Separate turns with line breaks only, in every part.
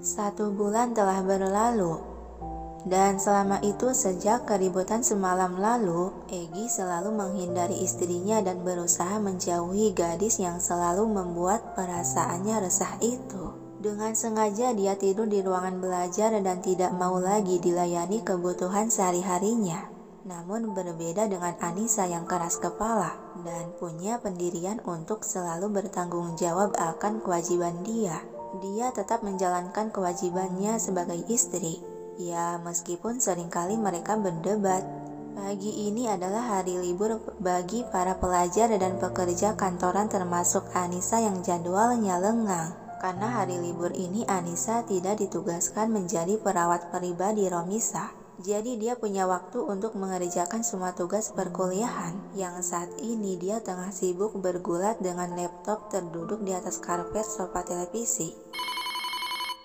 1 bulan telah berlalu, dan selama itu sejak keributan semalam lalu, Egy selalu menghindari istrinya dan berusaha menjauhi gadis yang selalu membuat perasaannya resah itu. Dengan sengaja dia tidur di ruangan belajar dan tidak mau lagi dilayani kebutuhan sehari-harinya. Namun berbeda dengan Anissa yang keras kepala dan punya pendirian untuk selalu bertanggung jawab akan kewajiban dia. Dia tetap menjalankan kewajibannya sebagai istri. Ya, meskipun seringkali mereka berdebat. Pagi ini adalah hari libur bagi para pelajar dan pekerja kantoran termasuk Anissa yang jadwalnya lengang. Karena hari libur ini Anissa tidak ditugaskan menjadi perawat pribadi Romisa. Jadi dia punya waktu untuk mengerjakan semua tugas perkuliahan. Yang saat ini dia tengah sibuk bergulat dengan laptop terduduk di atas karpet sofa televisi.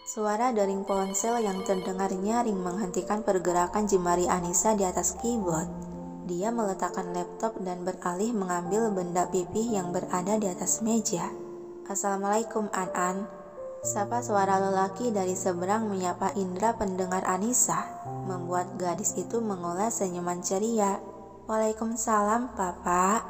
Suara dering ponsel yang terdengar nyaring menghentikan pergerakan jemari Anissa di atas keyboard. Dia meletakkan laptop dan beralih mengambil benda pipih yang berada di atas meja. "Assalamualaikum, An-An," sapa suara lelaki dari seberang menyapa indera pendengar Anissa, membuat gadis itu mengulas senyuman ceria. "Waalaikumsalam, Papa.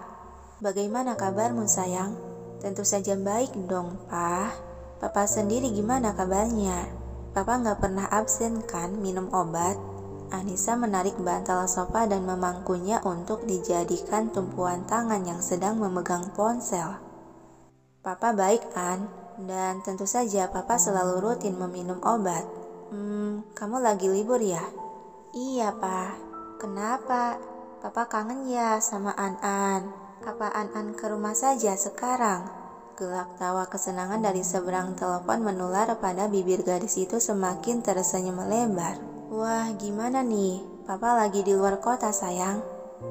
Bagaimana kabarmu, sayang?" "Tentu saja baik dong, Pa. Papa sendiri gimana kabarnya? Papa nggak pernah absen kan minum obat?" Anissa menarik bantal sofa dan memangkunya untuk dijadikan tumpuan tangan yang sedang memegang ponsel. "Papa baik, An. Dan tentu saja Papa selalu rutin meminum obat." Kamu lagi libur ya?" "Iya, Pa. Kenapa? Papa kangen ya sama An-An. Apa An-An ke rumah saja sekarang?" Gelak tawa kesenangan dari seberang telepon menular pada bibir gadis itu semakin tersenyum lebar. "Wah, gimana nih? Papa lagi di luar kota, sayang."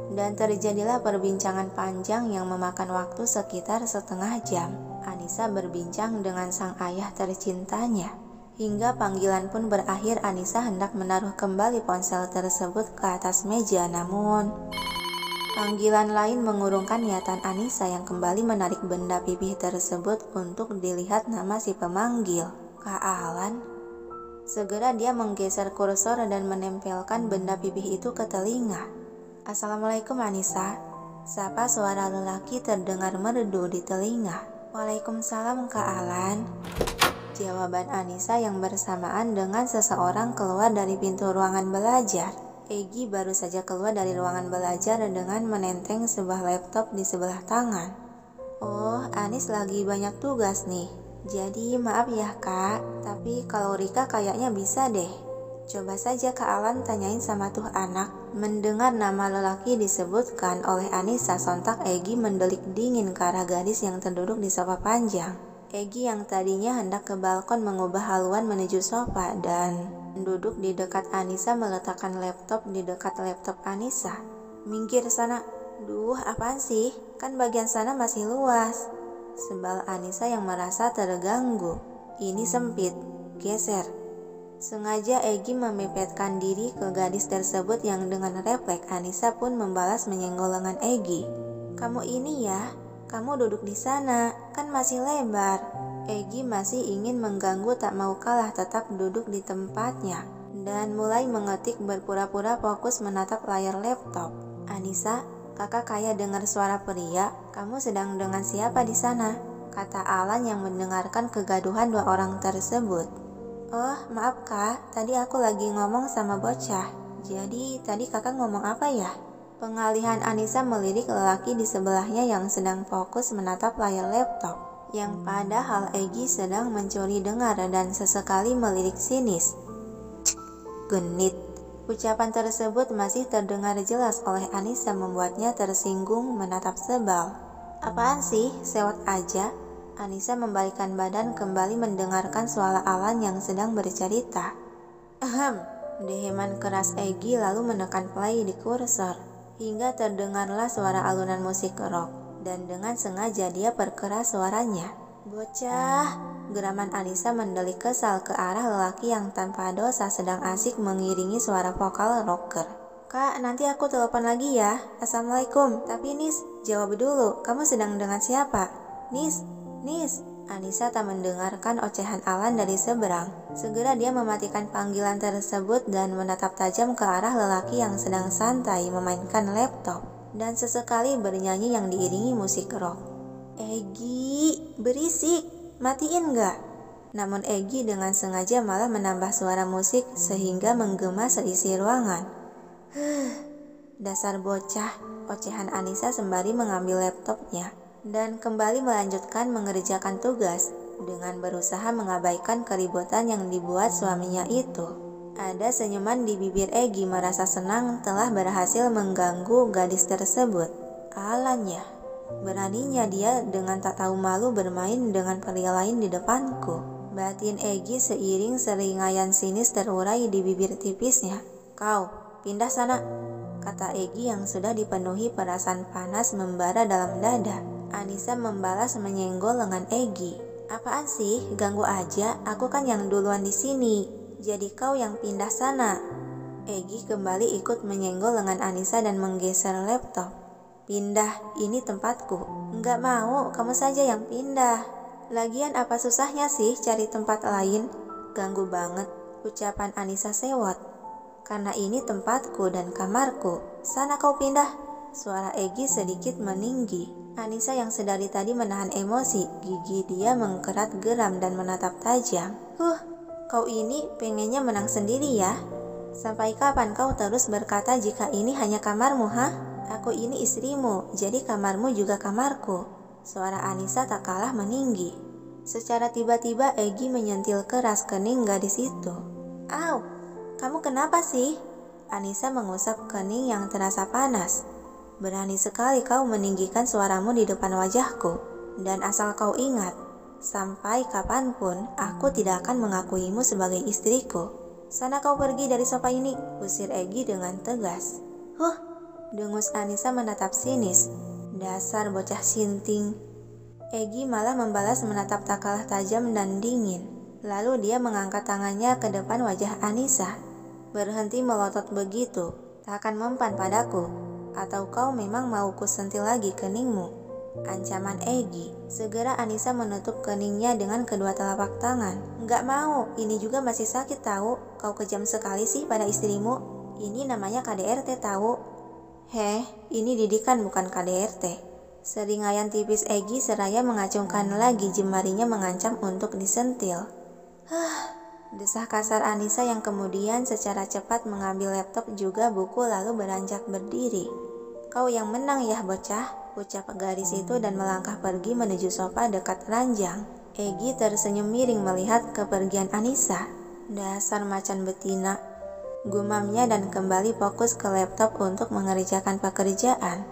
Dan terjadilah perbincangan panjang yang memakan waktu sekitar setengah jam. Anissa berbincang dengan sang ayah tercintanya. Hingga panggilan pun berakhir. Anissa hendak menaruh kembali ponsel tersebut ke atas meja, namun panggilan lain mengurungkan niatan Anissa yang kembali menarik benda pipih tersebut untuk dilihat nama si pemanggil, Kak Alan. Segera dia menggeser kursor dan menempelkan benda pipih itu ke telinga. "Assalamualaikum, Anissa," sapa suara lelaki terdengar merdu di telinga. "Waalaikumsalam, Kak Alan," jawaban Anissa yang bersamaan dengan seseorang keluar dari pintu ruangan belajar. Egy baru saja keluar dari ruangan belajar dengan menenteng sebuah laptop di sebelah tangan. "Oh, Anis lagi banyak tugas nih. Jadi maaf ya, Kak. Tapi kalau Rika kayaknya bisa deh. Coba saja Kak Alan tanyain sama tuh anak." Mendengar nama lelaki disebutkan oleh Anissa, sontak Egy mendelik dingin ke arah gadis yang terduduk di sofa panjang. Egy yang tadinya hendak ke balkon mengubah haluan menuju sofa dan duduk di dekat Anissa meletakkan laptop di dekat laptop Anissa. "Minggir sana." "Duh, apaan sih? Kan bagian sana masih luas." Sebal Anissa yang merasa terganggu. "Ini sempit, geser." Sengaja Egy memepetkan diri ke gadis tersebut yang dengan refleks Anissa pun membalas menyenggol lengan Egy. "Kamu ini ya, kamu duduk di sana, kan masih lebar." Egy masih ingin mengganggu tak mau kalah tetap duduk di tempatnya dan mulai mengetik berpura-pura fokus menatap layar laptop. "Anissa, kakak kayak dengar suara pria. Kamu sedang dengan siapa di sana?" kata Alan yang mendengarkan kegaduhan dua orang tersebut. "Oh, maaf Kak, tadi aku lagi ngomong sama bocah." "Jadi tadi kakak ngomong apa ya?" Pengalihan Anissa melirik lelaki di sebelahnya yang sedang fokus menatap layar laptop, yang padahal Egy sedang mencuri dengar dan sesekali melirik sinis. "Cek, genit." Ucapan tersebut masih terdengar jelas oleh Anissa membuatnya tersinggung menatap sebal. "Apaan sih, sewot aja." Anissa membalikkan badan kembali mendengarkan suara Alan yang sedang bercerita. Deheman keras Egy lalu menekan play di kursor, hingga terdengarlah suara alunan musik rock, dan dengan sengaja dia perkeras suaranya. "Bocah!" Geraman Anissa mendelik kesal ke arah lelaki yang tanpa dosa sedang asik mengiringi suara vokal rocker. "Kak, nanti aku telepon lagi ya. Assalamualaikum. Tapi Nis, jawab dulu, kamu sedang dengan siapa?" "Nis, Nis." Anissa tak mendengarkan ocehan Alan dari seberang. Segera dia mematikan panggilan tersebut dan menatap tajam ke arah lelaki yang sedang santai memainkan laptop dan sesekali bernyanyi yang diiringi musik rock. "Egi, berisik, matiin gak?" Namun Egi dengan sengaja malah menambah suara musik sehingga menggema seisi ruangan. Dasar bocah, ocehan Anissa sembari mengambil laptopnya dan kembali melanjutkan mengerjakan tugas dengan berusaha mengabaikan keributan yang dibuat suaminya itu. Ada senyuman di bibir Egi merasa senang telah berhasil mengganggu gadis tersebut. Alan ya, beraninya dia dengan tak tahu malu bermain dengan pria lain di depanku. Batin Egi seiring seringaian sinis terurai di bibir tipisnya. "Kau, pindah sana," kata Egi yang sudah dipenuhi perasaan panas membara dalam dada. Anissa membalas menyenggol lengan Egi. "Apaan sih? Ganggu aja, aku kan yang duluan di sini. Jadi kau yang pindah sana." Egi kembali ikut menyenggol lengan Anissa dan menggeser laptop. "Pindah, ini tempatku." "Enggak mau, kamu saja yang pindah. Lagian apa susahnya sih cari tempat lain?" "Ganggu banget," ucapan Anissa sewot. "Karena ini tempatku dan kamarku. Sana kau pindah." Suara Egi sedikit meninggi. Anissa yang sedari tadi menahan emosi, gigi dia mengkerat geram dan menatap tajam. Kau ini pengennya menang sendiri ya? Sampai kapan kau terus berkata jika ini hanya kamarmu, ha? Aku ini istrimu, jadi kamarmu juga kamarku." Suara Anissa tak kalah meninggi. Secara tiba-tiba Egi menyentil keras kening gadis itu. "Au, kamu kenapa sih?" Anissa mengusap kening yang terasa panas. "Berani sekali kau meninggikan suaramu di depan wajahku. Dan asal kau ingat, sampai kapanpun aku tidak akan mengakuimu sebagai istriku. Sana kau pergi dari sofa ini," usir Egi dengan tegas. Dengus Anissa menatap sinis. "Dasar bocah sinting." Egi malah membalas menatap tak kalah tajam dan dingin. Lalu dia mengangkat tangannya ke depan wajah Anissa. "Berhenti melotot begitu, tak akan mempan padaku. Atau kau memang mau kusentil lagi keningmu?" Ancaman Egi. Segera Anissa menutup keningnya dengan kedua telapak tangan. "Enggak mau, ini juga masih sakit tahu. Kau kejam sekali sih pada istrimu. Ini namanya KDRT tahu." Ini didikan bukan KDRT." Seringaian tipis Egi seraya mengacungkan lagi jemarinya mengancam untuk disentil. Desah kasar Anissa yang kemudian secara cepat mengambil laptop juga buku lalu beranjak berdiri. "Kau yang menang ya bocah," ucap gadis itu dan melangkah pergi menuju sofa dekat ranjang. Egi tersenyum miring melihat kepergian Anissa. "Dasar macan betina," gumamnya dan kembali fokus ke laptop untuk mengerjakan pekerjaan.